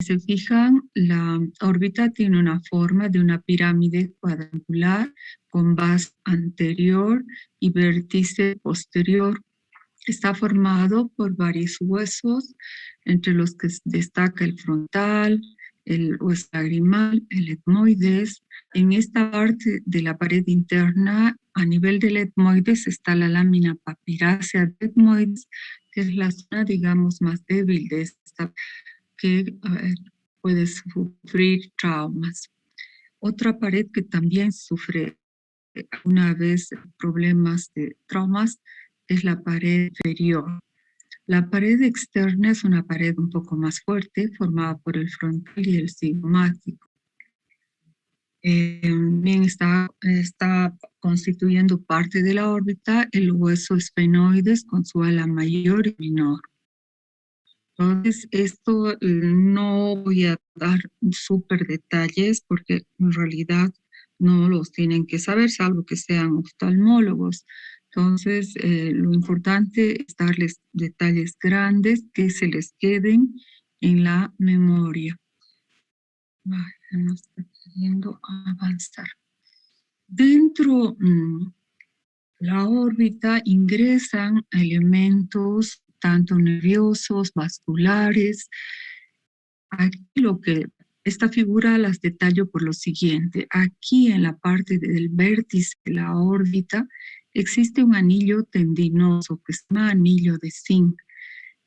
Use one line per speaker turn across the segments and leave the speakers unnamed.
Se fijan, la órbita tiene una forma de una pirámide cuadrangular con base anterior y vértice posterior. Está formado por varios huesos, entre los que destaca el frontal, el hueso lagrimal, el etmoides. En esta parte de la pared interna, a nivel del etmoides, está la lámina papirácea del etmoides, que es la zona, digamos, más débil de esta, que puede sufrir traumas. Otra pared que también sufre una vez problemas de traumas es la pared inferior. La pared externa es una pared un poco más fuerte, formada por el frontal y el cigomático. Bien está constituyendo parte de la órbita el hueso esfenoides con su ala mayor y menor. Entonces, esto no voy a dar súper detalles porque en realidad no los tienen que saber, salvo que sean oftalmólogos. Entonces, lo importante es darles detalles grandes que se les queden en la memoria. No está queriendo avanzar. Dentro de la órbita ingresan elementos tanto nerviosos, vasculares. Aquí esta figura las detallo por lo siguiente. Aquí en la parte del vértice de la órbita existe un anillo tendinoso que se llama anillo de zinc.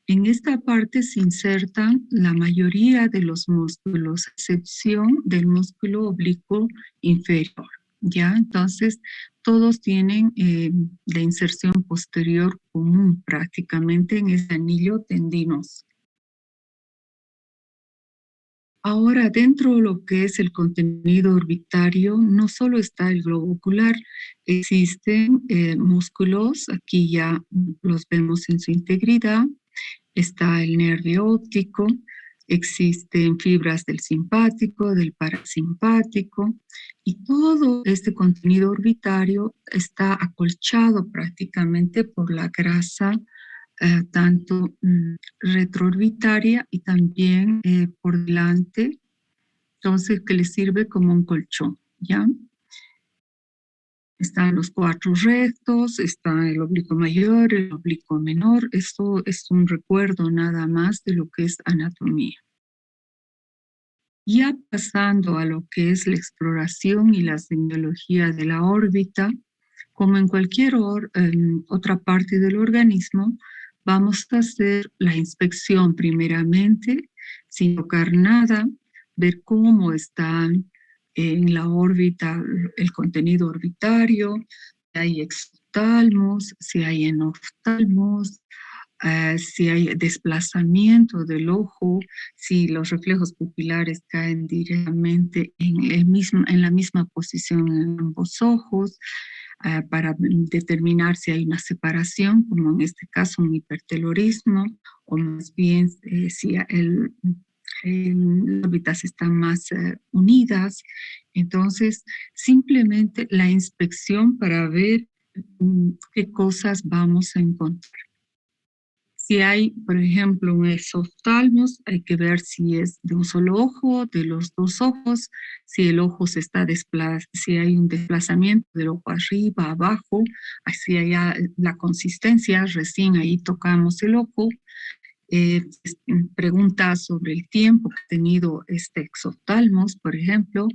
En esta parte se insertan la mayoría de los músculos, a excepción del músculo oblicuo inferior. ¿Ya? Entonces, todos tienen la inserción posterior común prácticamente en ese anillo tendinoso. Ahora, dentro de lo que es el contenido orbitario, no solo está el globo ocular, existen músculos, aquí ya los vemos en su integridad, está el nervio óptico, existen fibras del simpático, del parasimpático, y todo este contenido orbitario está acolchado prácticamente por la grasa tanto retroorbitaria y también por delante, entonces que le sirve como un colchón, ¿ya? Están los cuatro rectos, está el oblicuo mayor, el oblicuo menor. Esto es un recuerdo nada más de lo que es anatomía. Ya pasando a lo que es la exploración y la semiología de la órbita, como en cualquier otra parte del organismo, vamos a hacer la inspección primeramente, sin tocar nada, ver cómo está en la órbita el contenido orbitario, si hay exotalmos, si hay enoftalmos, si hay desplazamiento del ojo, si los reflejos pupilares caen directamente en la misma posición en ambos ojos, para determinar si hay una separación, como en este caso un hipertelorismo, o más bien si las órbitas están más unidas. Entonces, simplemente la inspección para ver qué cosas vamos a encontrar. Si hay, por ejemplo, un exoftalmos, hay que ver si es de un solo ojo, de los dos ojos, si el ojo se está si hay un desplazamiento del ojo arriba, abajo, así allá la consistencia, recién ahí tocamos el ojo. Preguntas sobre el tiempo que ha tenido este exoftalmos, por ejemplo,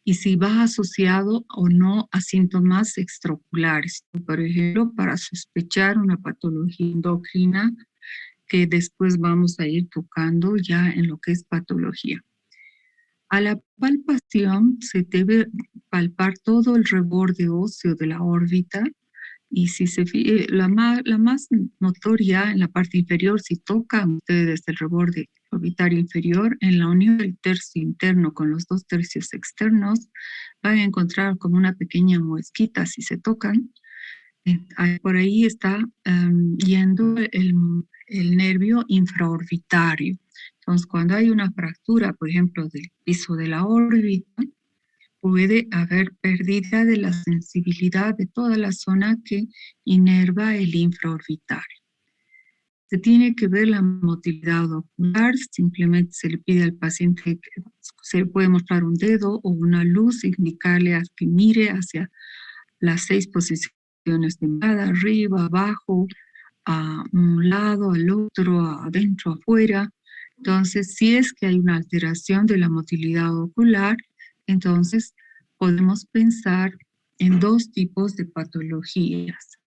y si va asociado o no a síntomas extraoculares, por ejemplo, para sospechar una patología endocrina que después vamos a ir tocando ya en lo que es patología. A la palpación se debe palpar todo el reborde óseo de la órbita y si la más notoria en la parte inferior, si tocan ustedes el reborde orbitario inferior, en la unión del tercio interno con los dos tercios externos, van a encontrar como una pequeña muesquita si se tocan. Por ahí está yendo el nervio infraorbitario. Entonces, cuando hay una fractura, por ejemplo, del piso de la órbita, puede haber pérdida de la sensibilidad de toda la zona que inerva el infraorbitario. Se tiene que ver la motilidad ocular, simplemente se le pide al paciente que se le puede mostrar un dedo o una luz, indicarle a que mire hacia las 6 posiciones de mirada, arriba, abajo, a un lado, al otro, adentro, afuera. Entonces, si es que hay una alteración de la motilidad ocular, entonces podemos pensar en 2 tipos de patologías.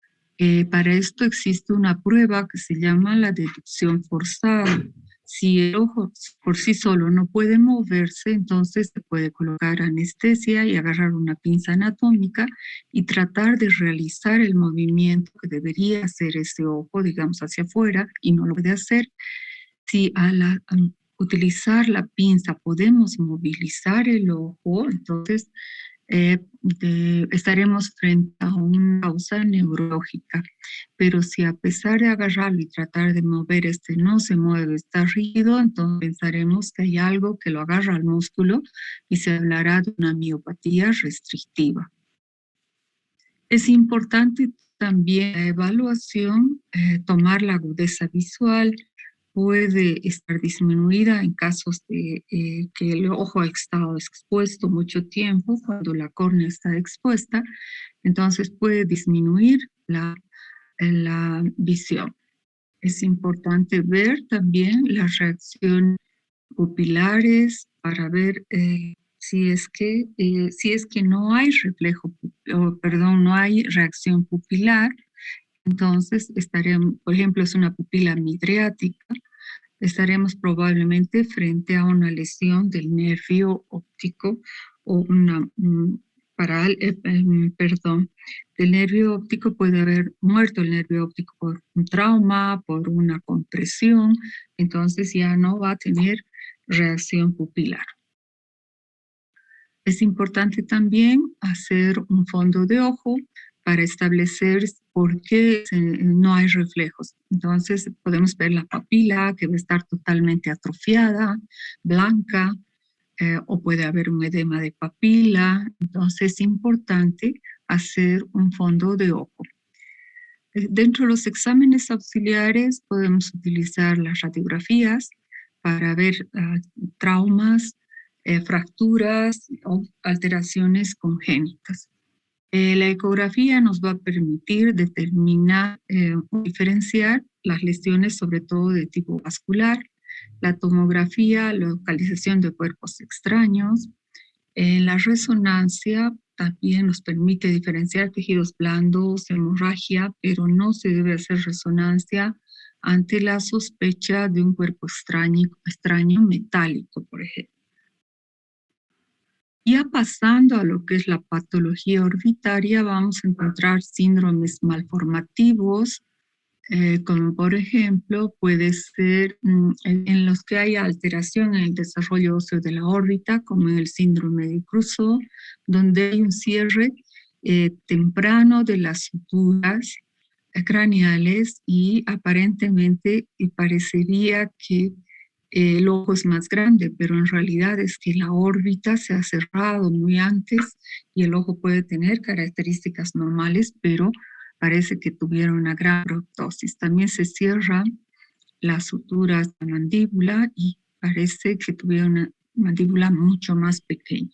Para esto existe una prueba que se llama la deducción forzada. Si el ojo por sí solo no puede moverse, entonces se puede colocar anestesia y agarrar una pinza anatómica y tratar de realizar el movimiento que debería hacer ese ojo, digamos, hacia afuera, y no lo puede hacer. Si al utilizar la pinza podemos movilizar el ojo, entonces estaremos frente a una causa neurológica. Pero si a pesar de agarrarlo y tratar de mover, no se mueve, está rígido, entonces pensaremos que hay algo que lo agarra al músculo y se hablará de una miopatía restrictiva. Es importante también la evaluación, tomar la agudeza visual, puede estar disminuida en casos de que el ojo ha estado expuesto mucho tiempo, cuando la córnea está expuesta, entonces puede disminuir la visión. Es importante ver también las reacciones pupilares para ver si es que no hay reflejo, perdón, no hay reacción pupilar, entonces estaremos, por ejemplo, es una pupila midriática, estaremos probablemente frente a una lesión del nervio óptico o una del nervio óptico. Puede haber muerto el nervio óptico por un trauma, por una compresión, entonces ya no va a tener reacción pupilar. Es importante también hacer un fondo de ojo para establecer por qué no hay reflejos. Entonces podemos ver la papila que va a estar totalmente atrofiada, blanca, o puede haber un edema de papila. Entonces es importante hacer un fondo de ojo. Dentro de los exámenes auxiliares podemos utilizar las radiografías para ver traumas, fracturas o alteraciones congénitas. La ecografía nos va a permitir determinar o diferenciar las lesiones, sobre todo de tipo vascular. La tomografía, localización de cuerpos extraños. La resonancia también nos permite diferenciar tejidos blandos, hemorragia, pero no se debe hacer resonancia ante la sospecha de un cuerpo extraño metálico, por ejemplo. Ya pasando a lo que es la patología orbitaria, vamos a encontrar síndromes malformativos, como por ejemplo puede ser en los que hay alteración en el desarrollo óseo de la órbita, como en el síndrome de Crusoe, donde hay un cierre temprano de las suturas craneales y aparentemente parecería que el ojo es más grande, pero en realidad es que la órbita se ha cerrado muy antes y el ojo puede tener características normales, pero parece que tuvieron una gran proptosis. También se cierran las suturas de la mandíbula y parece que tuvieron una mandíbula mucho más pequeña.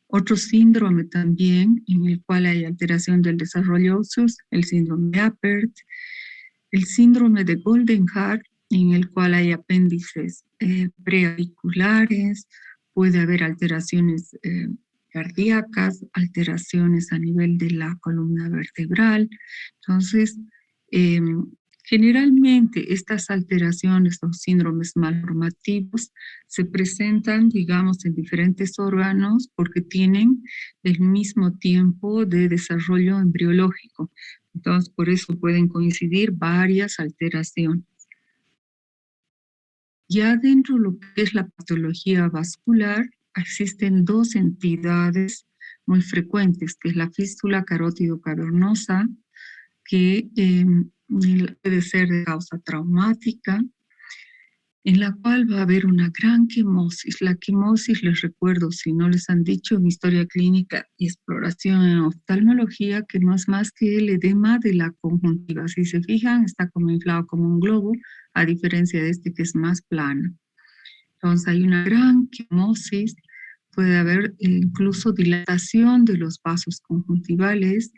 Otro síndrome también en el cual hay alteración del desarrollo óseo, el síndrome de Apert, el síndrome de Goldenhar, en el cual hay apéndices preaviculares, puede haber alteraciones cardíacas, alteraciones a nivel de la columna vertebral. Entonces, generalmente estas alteraciones o síndromes malformativos se presentan, digamos, en diferentes órganos porque tienen el mismo tiempo de desarrollo embriológico. Entonces, por eso pueden coincidir varias alteraciones. Ya dentro de lo que es la patología vascular, existen 2 entidades muy frecuentes, que es la fístula carótido cavernosa, que puede ser de causa traumática, en la cual va a haber una gran quimosis. La quimosis, les recuerdo, si no les han dicho en historia clínica y exploración en oftalmología, que no es más que el edema de la conjuntiva. Si se fijan, está como inflado como un globo, a diferencia de este que es más plano. Entonces hay una gran quimosis, puede haber incluso dilatación de los vasos conjuntivales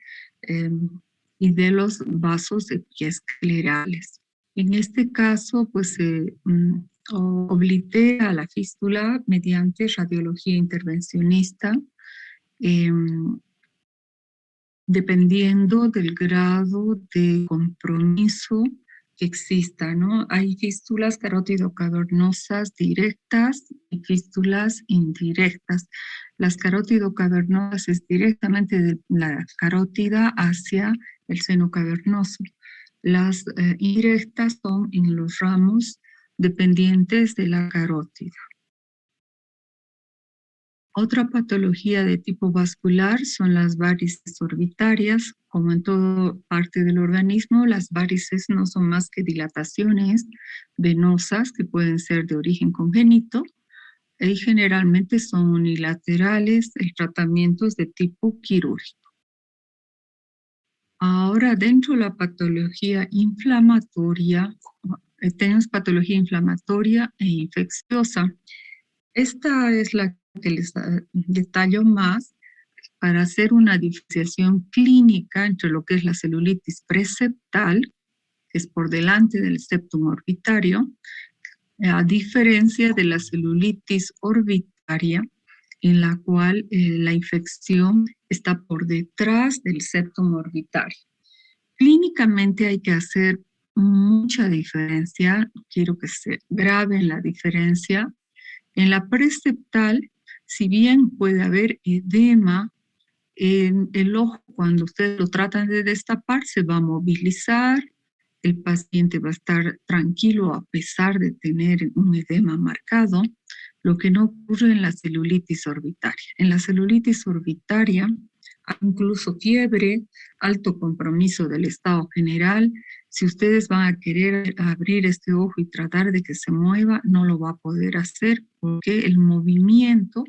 y de los vasos epiesclerales. En este caso, pues se oblitea la fístula mediante radiología intervencionista, dependiendo del grado de compromiso que exista, ¿no? Hay fístulas carótido-cavernosas directas y fístulas indirectas. Las carótido-cavernosas es directamente de la carótida hacia el seno cavernoso. Las indirectas son en los ramos dependientes de la carótida. Otra patología de tipo vascular son las varices orbitarias. Como en toda parte del organismo, las varices no son más que dilataciones venosas que pueden ser de origen congénito y generalmente son unilaterales. El tratamiento es de tipo quirúrgico. Ahora, dentro de la patología inflamatoria, tenemos patología inflamatoria e infecciosa. Esta es la que les detallo más para hacer una diferenciación clínica entre lo que es la celulitis preseptal, que es por delante del septum orbitario, a diferencia de la celulitis orbitaria, en la cual la infección está por detrás del septum orbitario. Clínicamente hay que hacer mucha diferencia, quiero que se graben la diferencia. En la preseptal, si bien puede haber edema en el ojo, cuando ustedes lo tratan de destapar, se va a movilizar, el paciente va a estar tranquilo a pesar de tener un edema marcado, lo que no ocurre en la celulitis orbitaria. En la celulitis orbitaria hay incluso fiebre, alto compromiso del estado general. Si ustedes van a querer abrir este ojo y tratar de que se mueva, no lo va a poder hacer porque el movimiento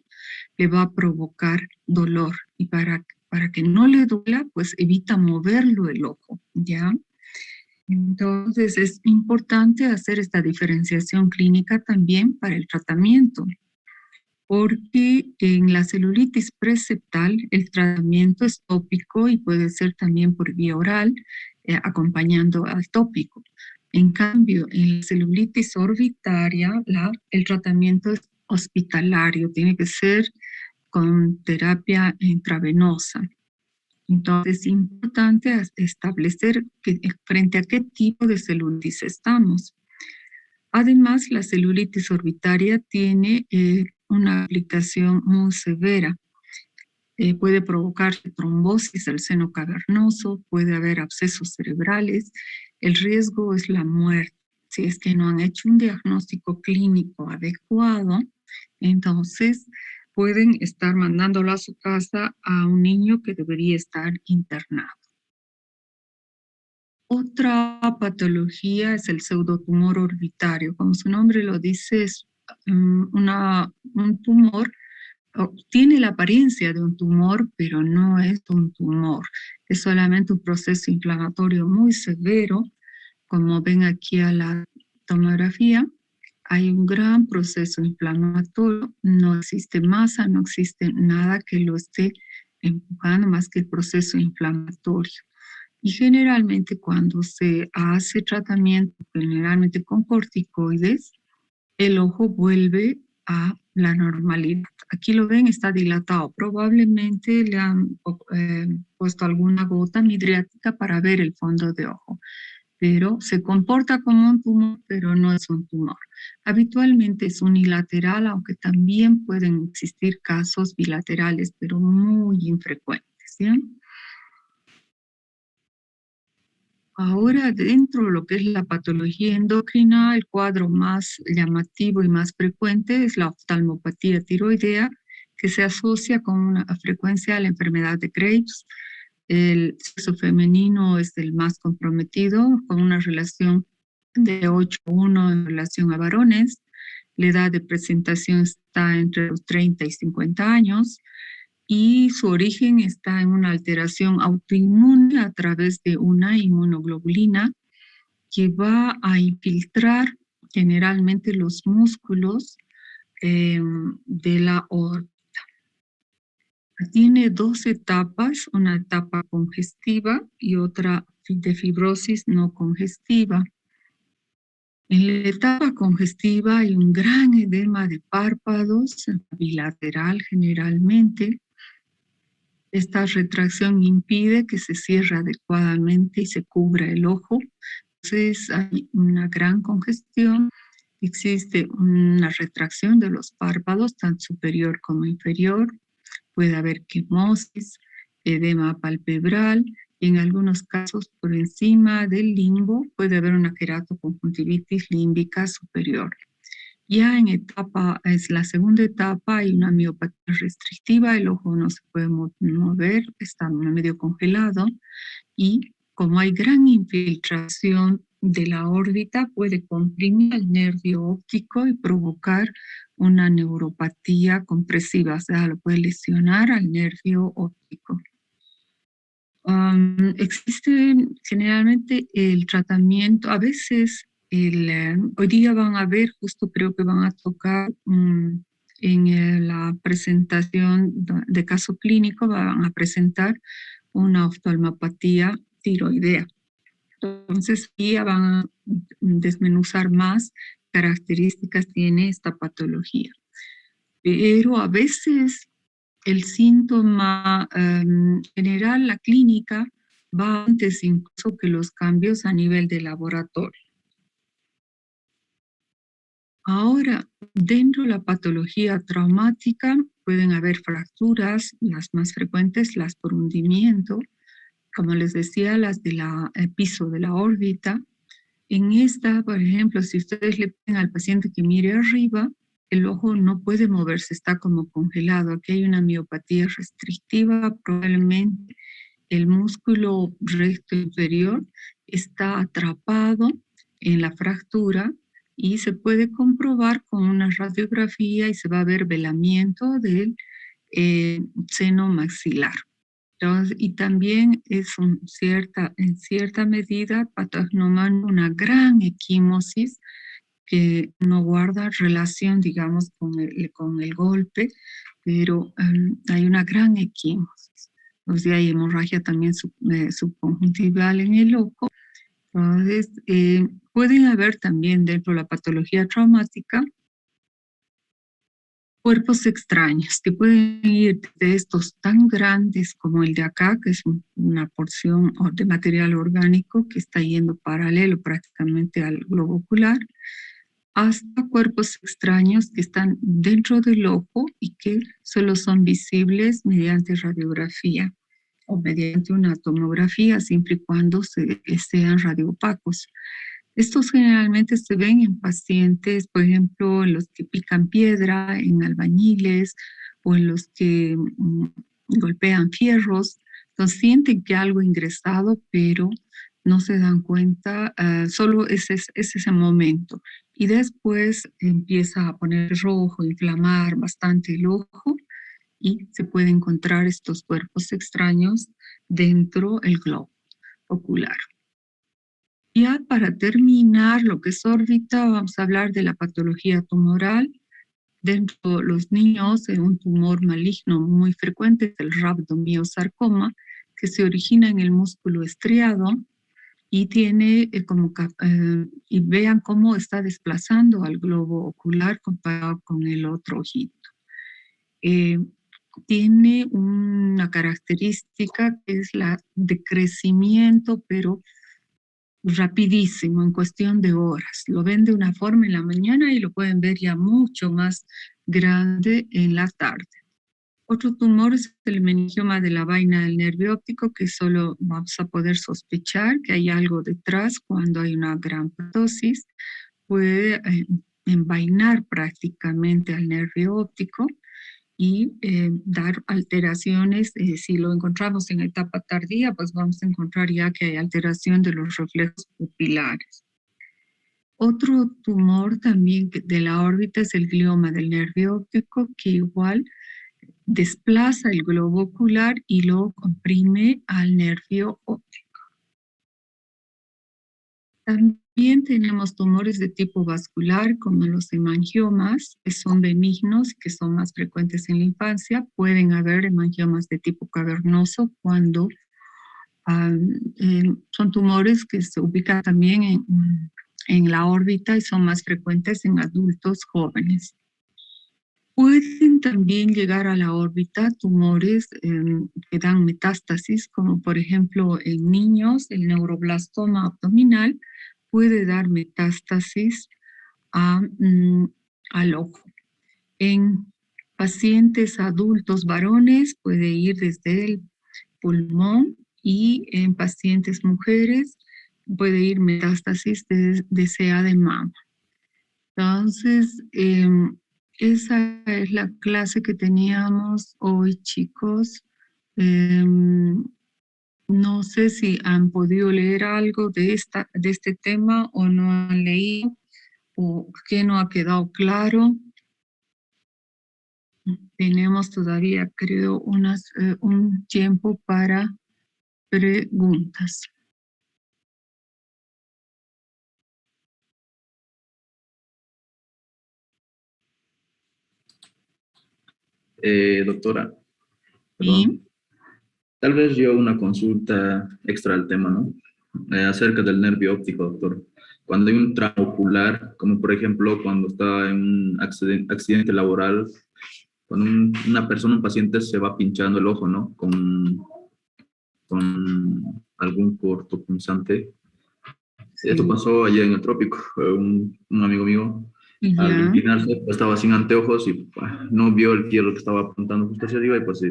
le va a provocar dolor. Y para que no le duela, pues evita moverlo el ojo, ¿ya? Entonces es importante hacer esta diferenciación clínica también para el tratamiento, porque en la celulitis preseptal el tratamiento es tópico y puede ser también por vía oral, acompañando al tópico. En cambio, en la celulitis orbitaria, el tratamiento es hospitalario, tiene que ser con terapia intravenosa. Entonces, es importante establecer frente a qué tipo de celulitis estamos. Además, la celulitis orbitaria tiene una aplicación muy severa. Puede provocar trombosis del seno cavernoso, puede haber abscesos cerebrales. El riesgo es la muerte. Si es que no han hecho un diagnóstico clínico adecuado, entonces pueden estar mandándolo a su casa a un niño que debería estar internado. Otra patología es el pseudotumor orbitario. Como su nombre lo dice, es un tumor, tiene la apariencia de un tumor, pero no es un tumor. Es solamente un proceso inflamatorio muy severo. Como ven aquí a la tomografía, hay un gran proceso inflamatorio, no existe masa, no existe nada que lo esté empujando más que el proceso inflamatorio. Y generalmente cuando se hace tratamiento, generalmente con corticoides, el ojo vuelve a la normalidad. Aquí lo ven, está dilatado. Probablemente le han puesto alguna gota midriática para ver el fondo de ojo, pero se comporta como un tumor, pero no es un tumor. Habitualmente es unilateral, aunque también pueden existir casos bilaterales, pero muy infrecuentes, ¿sí? Ahora, dentro de lo que es la patología endocrina, el cuadro más llamativo y más frecuente es la oftalmopatía tiroidea, que se asocia con una frecuencia a la enfermedad de Graves. El sexo femenino es el más comprometido, con una relación de 8:1 en relación a varones. La edad de presentación está entre los 30 y 50 años y su origen está en una alteración autoinmune a través de una inmunoglobulina que va a infiltrar generalmente los músculos de la órbita. Tiene dos etapas, una etapa congestiva y otra de fibrosis no congestiva. En la etapa congestiva hay un gran edema de párpados, bilateral generalmente. Esta retracción impide que se cierre adecuadamente y se cubra el ojo. Entonces hay una gran congestión, existe una retracción de los párpados, tanto superior como inferior. Puede haber quimosis, edema palpebral y en algunos casos por encima del limbo puede haber una queratoconjuntivitis límbica superior. Ya en es la segunda etapa, hay una miopatía restrictiva, el ojo no se puede mover, está medio congelado y como hay gran infiltración de la órbita, puede comprimir el nervio óptico y provocar una neuropatía compresiva, o sea, lo puede lesionar al nervio óptico. Existe generalmente el tratamiento, a veces hoy día van a ver, justo creo que van a tocar en la presentación de caso clínico, van a presentar una oftalmopatía tiroidea. Entonces, ya van a desmenuzar más características tiene esta patología. Pero a veces el síntoma general, la clínica, va antes incluso que los cambios a nivel de laboratorio. Ahora, dentro de la patología traumática pueden haber fracturas, las más frecuentes, las por hundimiento, como les decía, las del piso de la órbita. En esta, por ejemplo, si ustedes le piden al paciente que mire arriba, el ojo no puede moverse, está como congelado. Aquí hay una miopatía restrictiva, probablemente el músculo recto inferior está atrapado en la fractura y se puede comprobar con una radiografía y se va a ver velamiento del seno maxilar. Entonces, y también es en cierta medida patognomano una gran equimosis que no guarda relación, digamos, con el golpe, pero hay una gran equimosis. Entonces hay hemorragia también subconjuntival en el ojo. Entonces, pueden haber también dentro de la patología traumática cuerpos extraños que pueden ir de estos tan grandes como el de acá, que es una porción de material orgánico que está yendo paralelo prácticamente al globo ocular, hasta cuerpos extraños que están dentro del ojo y que solo son visibles mediante radiografía o mediante una tomografía, siempre y cuando sean radioopacos. Estos generalmente se ven en pacientes, por ejemplo, en los que pican piedra, en albañiles o en los que golpean fierros. Entonces sienten que algo ingresado, pero no se dan cuenta, solo es ese momento. Y después empieza a poner rojo, inflamar bastante el ojo y se puede encontrar estos cuerpos extraños dentro del globo ocular. Ya para terminar lo que es órbita, vamos a hablar de la patología tumoral. Dentro de los niños, un tumor maligno muy frecuente es el rhabdomiosarcoma, que se origina en el músculo estriado y tiene y vean cómo está desplazando al globo ocular comparado con el otro ojito. Tiene una característica que es la de crecimiento, pero rapidísimo, en cuestión de horas. Lo ven de una forma en la mañana y lo pueden ver ya mucho más grande en la tarde. Otro tumor es el meningioma de la vaina del nervio óptico, que solo vamos a poder sospechar que hay algo detrás cuando hay una gran ptosis. Puede envainar prácticamente al nervio óptico y dar alteraciones. Si lo encontramos en etapa tardía, pues vamos a encontrar ya que hay alteración de los reflejos pupilares. Otro tumor también de la órbita es el glioma del nervio óptico, que igual desplaza el globo ocular y lo comprime al nervio óptico. También tenemos tumores de tipo vascular, como los hemangiomas, que son benignos y que son más frecuentes en la infancia. Pueden haber hemangiomas de tipo cavernoso cuando son tumores que se ubican también en la órbita y son más frecuentes en adultos jóvenes. Pueden también llegar a la órbita tumores que dan metástasis, como por ejemplo en niños el neuroblastoma abdominal puede dar metástasis al ojo. En pacientes adultos varones puede ir desde el pulmón y en pacientes mujeres puede ir metástasis de CA de mama. Entonces, esa es la clase que teníamos hoy, chicos. No sé si han podido leer algo de este tema o no han leído, o qué no ha quedado claro. Tenemos todavía, creo, un tiempo para preguntas.
Doctora,
¿Sí?
perdón, tal vez yo una consulta extra al tema, ¿no? Acerca del nervio óptico, doctor. Cuando hay un trauma ocular, como por ejemplo cuando está en un accidente laboral, cuando una persona, un paciente se va pinchando el ojo, ¿no? Con algún corto punzante. Esto
Sí.
pasó allá en el trópico. Un amigo mío, al
Ya,
inclinarse, pues, estaba sin anteojos y no vio el fierro que estaba apuntando justo hacia arriba y pues se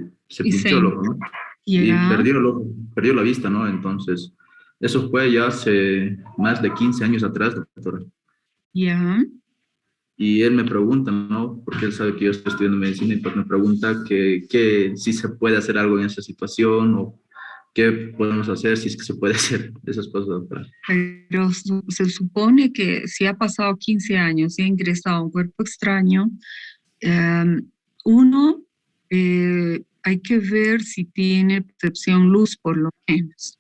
y
pinchó el
se,
ojo, ¿no? Y
ya,
perdió el ojo, perdió la vista, ¿no? Entonces, eso fue ya hace más de 15 años atrás, doctora.
ya.
Y él me pregunta, ¿no? Porque él sabe que yo estoy estudiando medicina y pues me pregunta que si se puede hacer algo en esa situación o qué podemos hacer si es que se puede hacer esas cosas, doctora.
Pero se supone que si ha pasado 15 años y ha ingresado a un cuerpo extraño, eh, uno, hay que ver si tiene percepción luz por lo menos,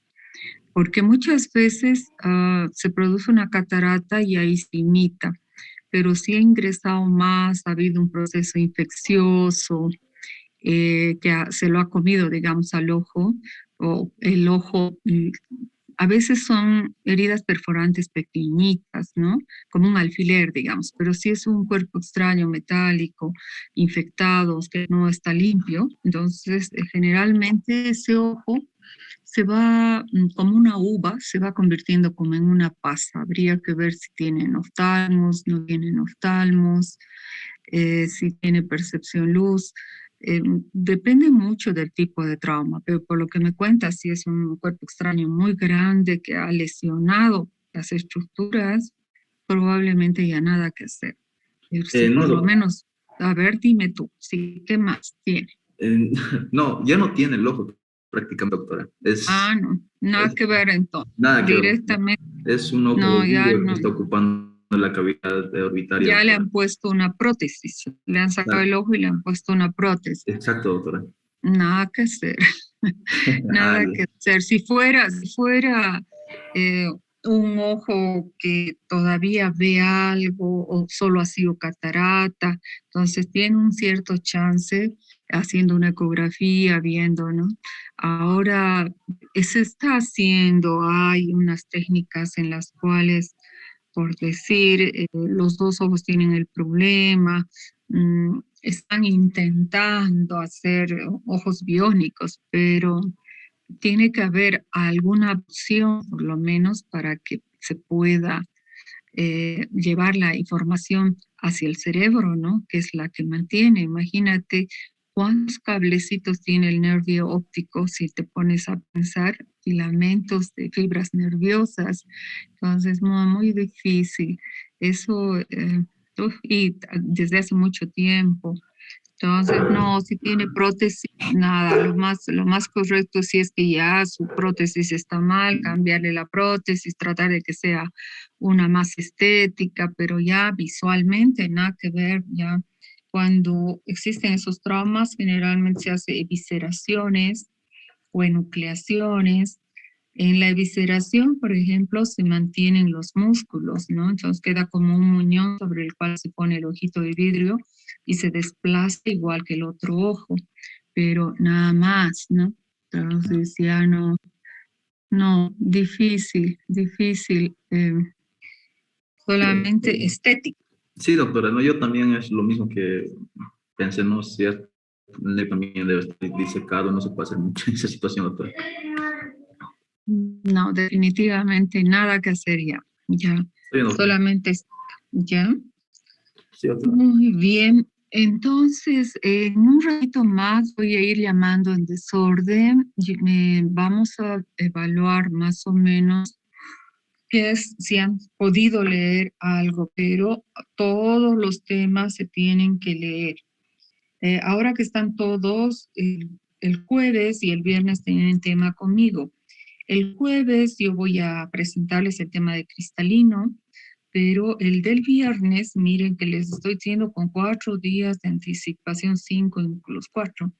porque muchas veces se produce una catarata y ahí se imita, pero si ha ingresado más, ha habido un proceso infeccioso, se lo ha comido, digamos, al ojo, o el ojo, a veces son heridas perforantes pequeñitas, ¿no? Como un alfiler, digamos, pero si es un cuerpo extraño, metálico, infectado, que no está limpio, entonces generalmente ese ojo se va como una uva, se va convirtiendo como en una pasa. Habría que ver si tiene oftalmos, no tiene oftalmos, si tiene percepción luz. Depende mucho del tipo de trauma, pero por lo que me cuentas, si es un cuerpo extraño muy grande que ha lesionado las estructuras, probablemente ya nada que hacer. Si
No,
por lo menos, a ver, dime tú, sí, ¿qué más tiene?
eh, no, ya no tiene el ojo prácticamente, doctora.
Ah, no, nada
Es
que ver entonces,
nada que ver.
directamente,
Es un ojo de
no, ya
vidrio que
no,
está ocupando la cavidad orbitaria,
ya le
doctora.
han puesto una prótesis, le han sacado el
Exacto,
ojo y le han puesto una prótesis.
exacto, doctora.
Nada que hacer,
Ah,
nada que hacer. Si fuera eh, un ojo que todavía ve algo o solo ha sido catarata, entonces tiene un cierto chance haciendo una ecografía, viendo, ¿no? Ahora se está haciendo, hay unas técnicas en las cuales, por decir, los dos ojos tienen el problema, están intentando hacer ojos biónicos, pero tiene que haber alguna opción, por lo menos, para que se pueda llevar la información hacia el cerebro, ¿no? Que es la que mantiene. Imagínate cuántos cablecitos tiene el nervio óptico si te pones a pensar, filamentos de fibras nerviosas. Entonces, muy, muy difícil. Eso, y desde hace mucho tiempo. Entonces, no, si tiene prótesis, nada, lo más correcto si es que ya su prótesis está mal, cambiarle la prótesis, tratar de que sea una más estética, pero ya visualmente nada que ver, ya cuando existen esos traumas, generalmente se hace evisceraciones o enucleaciones. En la evisceración, por ejemplo, se mantienen los músculos, ¿no? Entonces queda como un muñón sobre el cual se pone el ojito de vidrio y se desplaza igual que el otro ojo, pero nada más, ¿no? Entonces ya no, no, difícil, difícil,
Sí,
solamente estético.
sí, doctora, no, yo también es lo mismo que pensé, no si es, también debe estar disecado, no se puede hacer mucho en esa situación, doctora.
No, definitivamente nada que hacer ya, ya,
Sí, doctora.
solamente ya.
Sí, doctora.
Muy bien, entonces en un ratito más voy a ir llamando en desorden. Vamos a evaluar más o menos qué es, si han podido leer algo, pero todos los temas se tienen que leer. Ahora que están todos, el jueves y el viernes tienen tema conmigo. El jueves yo voy a presentarles el tema de cristalino, pero el del viernes, miren que les estoy diciendo con 4 días de anticipación, 5 los 4,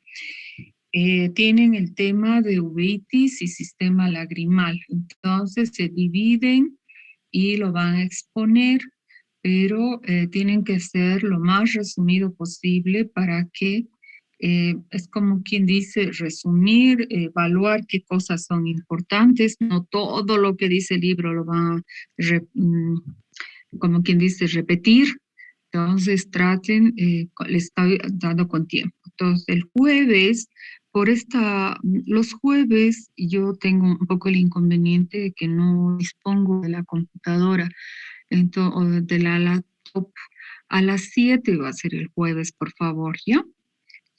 tienen el tema de uveitis y sistema lagrimal. Entonces se dividen y lo van a exponer, pero tienen que ser lo más resumido posible para que, es como quien dice, resumir, evaluar qué cosas son importantes, no todo lo que dice el libro lo van a, como quien dice, repetir. Entonces traten, les estoy dando con tiempo. Entonces el jueves, los jueves yo tengo un poco el inconveniente de que no dispongo de la computadora o de la laptop. A las 7 va a ser el jueves, por favor, ¿ya?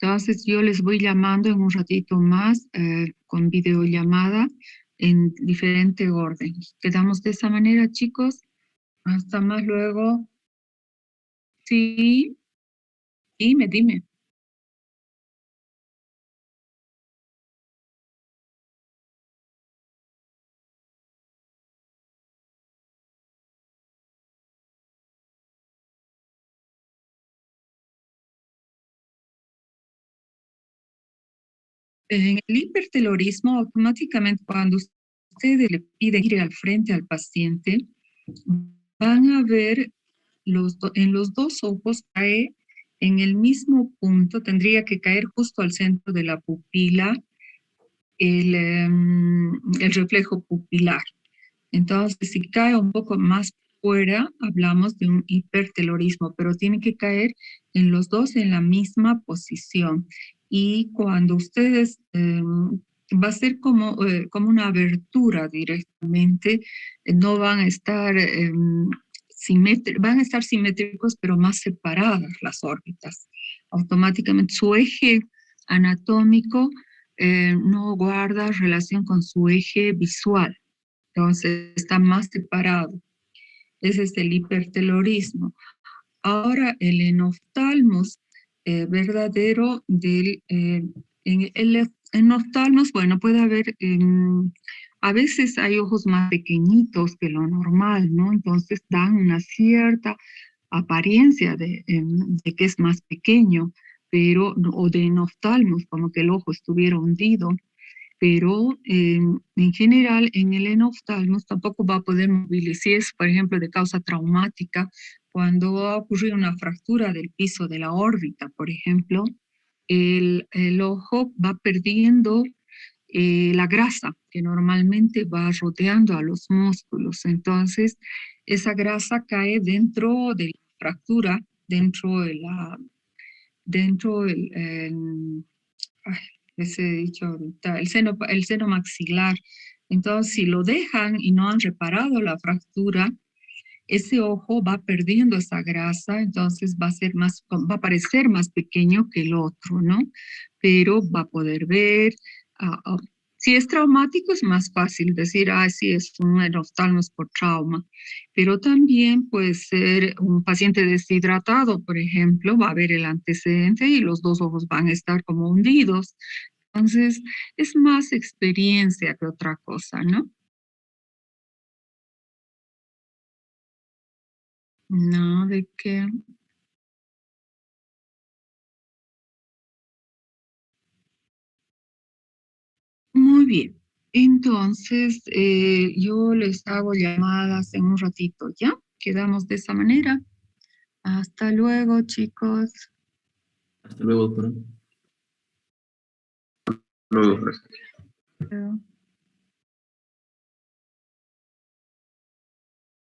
Entonces yo les voy llamando en un ratito más con videollamada en diferente orden. Quedamos de esa manera, chicos. Hasta más luego. Sí, dime, dime. En el hipertelorismo, automáticamente cuando ustedes le piden ir al frente al paciente, van a ver en los dos ojos cae en el mismo punto, tendría que caer justo al centro de la pupila el reflejo pupilar. Entonces, si cae un poco más fuera, hablamos de un hipertelorismo, pero tiene que caer en los dos en la misma posición. Y cuando ustedes, va a ser como una abertura directamente, no van a estar van a estar simétricos, pero más separadas las órbitas. Automáticamente su eje anatómico no guarda relación con su eje visual. Entonces está más separado. Ese es el hipertelorismo. Ahora el enoftalmos verdadero en el enoftalmos, bueno, puede haber, a veces hay ojos más pequeñitos que lo normal, ¿no? Entonces dan una cierta apariencia de que es más pequeño, pero, o de enoftalmos, como que el ojo estuviera hundido, pero en general en el enoftalmos tampoco va a poder movilizar, si es por ejemplo de causa traumática, cuando ha ocurrido una fractura del piso de la órbita, por ejemplo, el ojo va perdiendo la grasa que normalmente va rodeando a los músculos. Entonces, esa grasa cae dentro de la fractura, dentro del, ay, les he dicho ahorita, el seno maxilar. Entonces, si lo dejan y no han reparado la fractura, ese ojo va perdiendo esa grasa, entonces va a parecer más pequeño que el otro, ¿no? Pero va a poder ver, ah, ah, Si es traumático es más fácil decir, ah, sí, es un oftalmos por trauma, pero también puede ser un paciente deshidratado, por ejemplo, va a haber el antecedente y los dos ojos van a estar como hundidos. Entonces, es más experiencia que otra cosa, ¿no? No, de qué. Muy bien. Entonces, yo les hago llamadas en un ratito, ¿ya? Quedamos de esa manera. Hasta luego, chicos.
Hasta luego, doctora.
Luego,
Chao.